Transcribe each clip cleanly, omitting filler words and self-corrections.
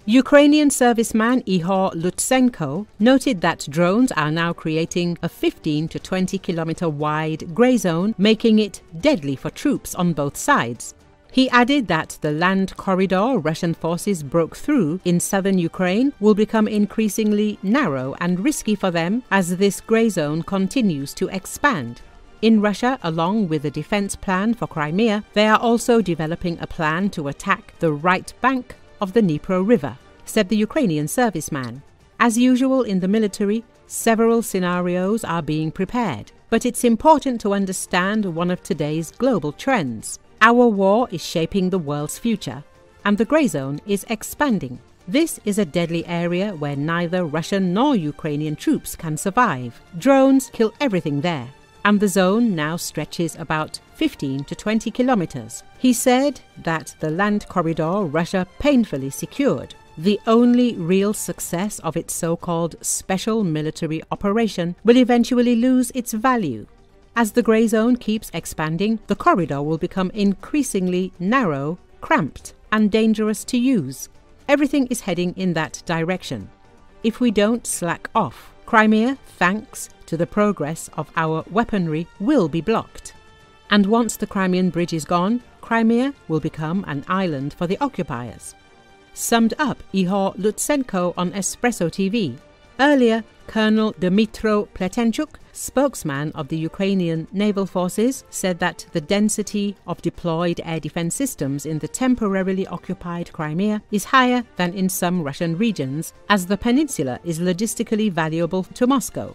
Ukrainian serviceman Ihor Lutsenko noted that drones are now creating a 15 to 20 kilometer wide grey zone, making it deadly for troops on both sides. He added that the land corridor Russian forces broke through in southern Ukraine will become increasingly narrow and risky for them as this grey zone continues to expand. In Russia, along with the defense plan for Crimea, they are also developing a plan to attack the right bank of the Dnipro River, said the Ukrainian serviceman. As usual in the military, several scenarios are being prepared, but it's important to understand one of today's global trends. Our war is shaping the world's future, and the grey zone is expanding. This is a deadly area where neither Russian nor Ukrainian troops can survive. Drones kill everything there, and the zone now stretches about 15 to 20 kilometers. He said that the land corridor Russia painfully secured, the only real success of its so-called special military operation, will eventually lose its value. As the grey zone keeps expanding, the corridor will become increasingly narrow, cramped, and dangerous to use. Everything is heading in that direction. If we don't slack off, Crimea, thanks to the progress of our weaponry, will be blocked. And once the Crimean Bridge is gone, Crimea will become an island for the occupiers. Summed up Ihor Lutsenko on Espresso TV. Earlier, Colonel Dmytro Pletenchuk, spokesman of the Ukrainian naval forces, said that the density of deployed air defense systems in the temporarily occupied Crimea is higher than in some Russian regions, as the peninsula is logistically valuable to Moscow.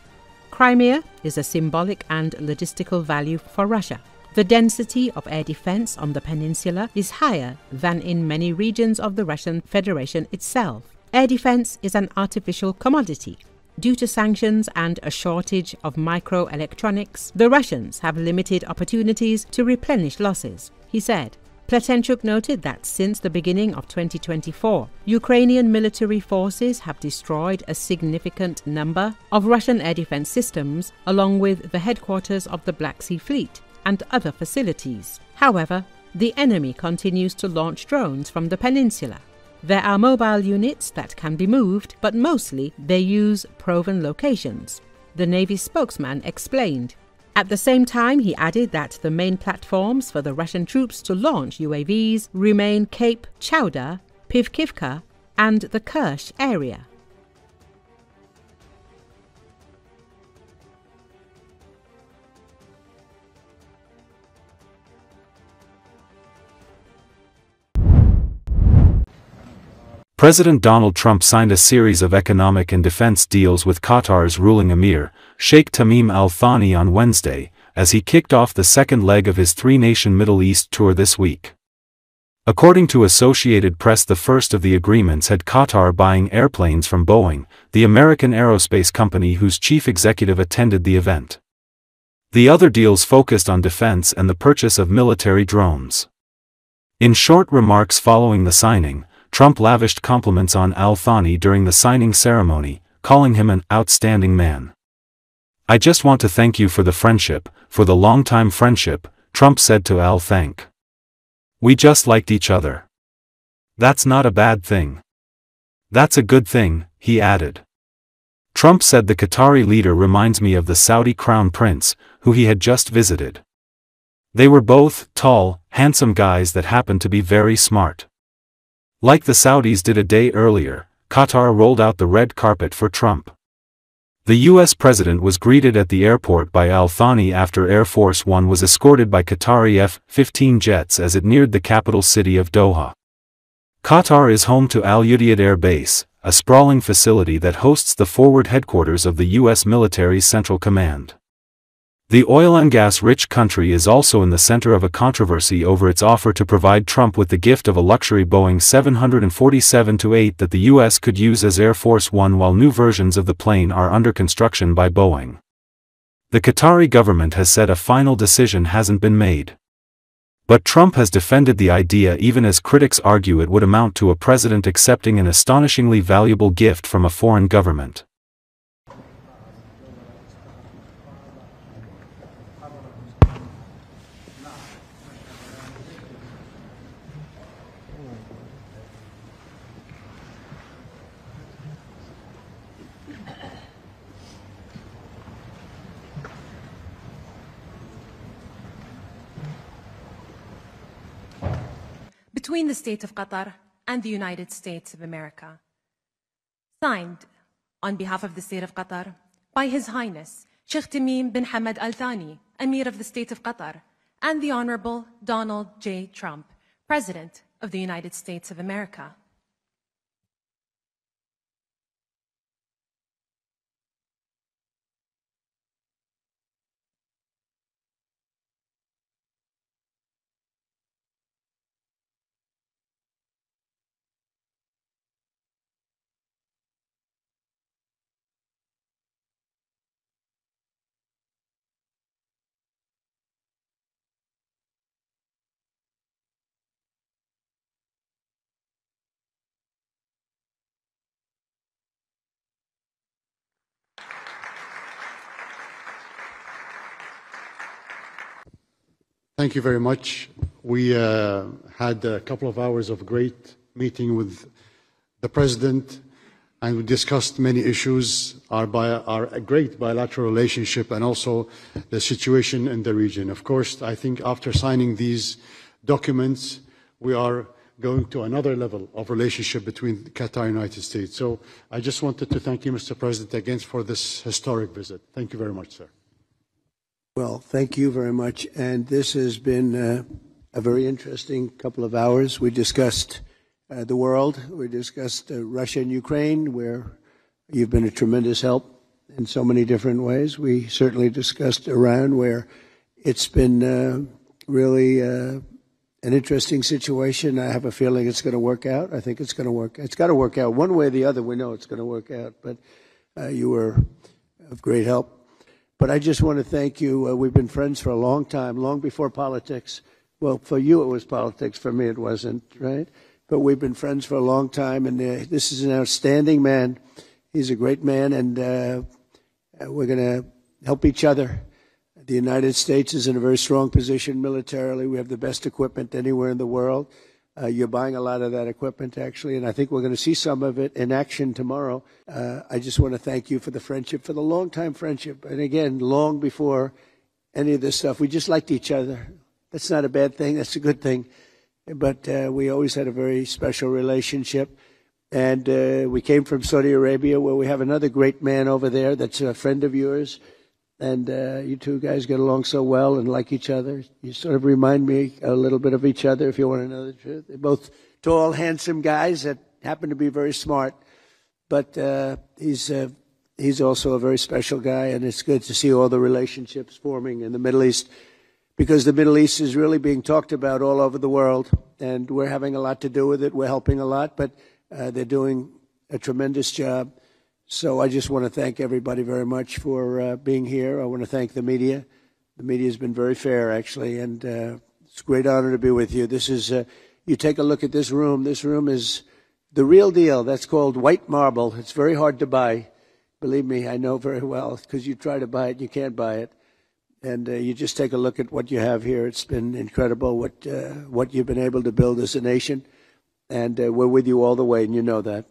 Crimea is a symbolic and logistical value for Russia. The density of air defense on the peninsula is higher than in many regions of the Russian Federation itself. Air defense is an artificial commodity. Due to sanctions and a shortage of microelectronics, the Russians have limited opportunities to replenish losses, he said. Pletenchuk noted that since the beginning of 2024, Ukrainian military forces have destroyed a significant number of Russian air defense systems, along with the headquarters of the Black Sea Fleet and other facilities. However, the enemy continues to launch drones from the peninsula. There are mobile units that can be moved, but mostly they use proven locations, the Navy spokesman explained. At the same time, he added that the main platforms for the Russian troops to launch UAVs remain Cape Chowder, Pivkivka, and the Kerch area. President Donald Trump signed a series of economic and defense deals with Qatar's ruling emir, Sheikh Tamim Al Thani, on Wednesday, as he kicked off the second leg of his three-nation Middle East tour this week. According to Associated Press, the first of the agreements had Qatar buying airplanes from Boeing, the American aerospace company whose chief executive attended the event. The other deals focused on defense and the purchase of military drones. In short remarks following the signing, Trump lavished compliments on Al Thani during the signing ceremony, calling him an outstanding man. "I just want to thank you for the friendship, for the long-time friendship," Trump said to Al Thani. "We just liked each other. That's not a bad thing. That's a good thing," he added. Trump said the Qatari leader reminds me of the Saudi crown prince, who he had just visited. They were both tall, handsome guys that happened to be very smart. Like the Saudis did a day earlier, Qatar rolled out the red carpet for Trump. The U.S. president was greeted at the airport by Al Thani after Air Force One was escorted by Qatari F-15 jets as it neared the capital city of Doha. Qatar is home to Al Udeid Air Base, a sprawling facility that hosts the forward headquarters of the U.S. military's Central Command. The oil and gas-rich country is also in the center of a controversy over its offer to provide Trump with the gift of a luxury Boeing 747-8 that the U.S. could use as Air Force One while new versions of the plane are under construction by Boeing. The Qatari government has said a final decision hasn't been made. But Trump has defended the idea even as critics argue it would amount to a president accepting an astonishingly valuable gift from a foreign government. between the State of Qatar and the United States of America. Signed on behalf of the State of Qatar by His Highness Sheikh Tamim bin Hamad Al Thani, Emir of the State of Qatar, and the Honorable Donald J. Trump, President of the United States of America. Thank you very much. We had a couple of hours of great meeting with the President, and we discussed many issues, our great bilateral relationship, and also the situation in the region. Of course, I think after signing these documents, we are going to another level of relationship between Qatar and the United States. So I just wanted to thank you, Mr. President, again for this historic visit. Thank you very much, sir. Well, thank you very much. And this has been a very interesting couple of hours. We discussed the world. We discussed Russia and Ukraine, where you've been a tremendous help in so many different ways. We certainly discussed Iran, where it's been really an interesting situation. I have a feeling it's going to work out. I think it's going to work. It's got to work out one way or the other. We know it's going to work out. But you were of great help. But I just want to thank you. We've been friends for a long time, long before politics. Well, for you it was politics. For me it wasn't, right? But we've been friends for a long time, and this is an outstanding man. He's a great man, and we're going to help each other. The United States is in a very strong position militarily. We have the best equipment anywhere in the world. You're buying a lot of that equipment, actually, and I think we're going to see some of it in action tomorrow. I just want to thank you for the friendship, for the long-time friendship. And again, long before any of this stuff, we just liked each other. That's not a bad thing. That's a good thing. But we always had a very special relationship. And we came from Saudi Arabia, where we have another great man over there that's a friend of yours. And you two guys get along so well and like each other. You sort of remind me a little bit of each other, if you want to know the truth. They're both tall, handsome guys that happen to be very smart. But he's also a very special guy, and it's good to see all the relationships forming in the Middle East, because the Middle East is really being talked about all over the world, and we're having a lot to do with it. We're helping a lot, but they're doing a tremendous job. So I just want to thank everybody very much for being here. I want to thank the media. The media has been very fair, actually, and it's a great honor to be with you. This is, you take a look at this room. This room is the real deal. That's called white marble. It's very hard to buy. Believe me, I know very well, because you try to buy it, you can't buy it. And you just take a look at what you have here. It's been incredible what you've been able to build as a nation. And we're with you all the way, and you know that.